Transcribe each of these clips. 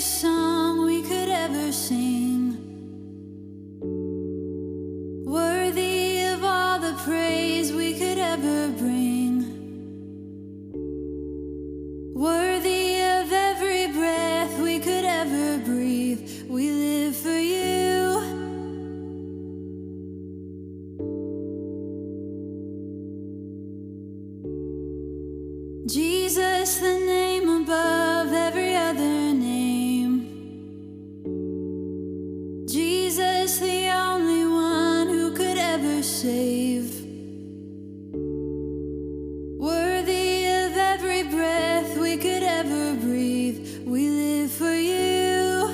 every song we could ever sing. Worthy of all the praise we could ever bring. Worthy of every breath we could ever breathe. We live for you. Jesus, the name above every other name. Jesus, the only one who could ever save. Worthy of every breath we could ever breathe. We live for you.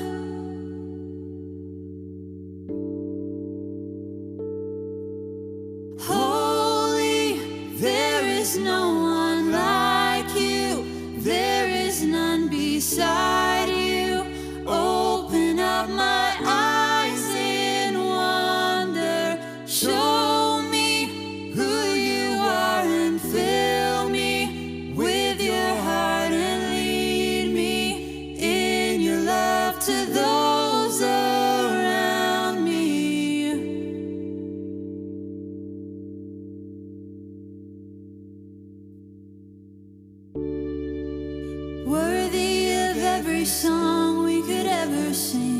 Holy, there is no one like you. There is none beside you. Open up my eyes in wonder. Show me who you are and fill me with your heart and lead me in your love to those around me. Worthy of every song we could ever sing.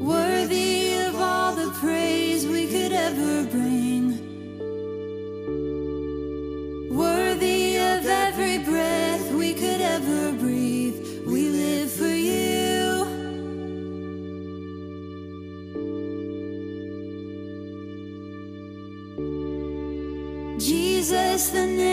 Worthy of all the praise we could ever bring. Worthy of every breath we could ever breathe. We live for you. Jesus, the name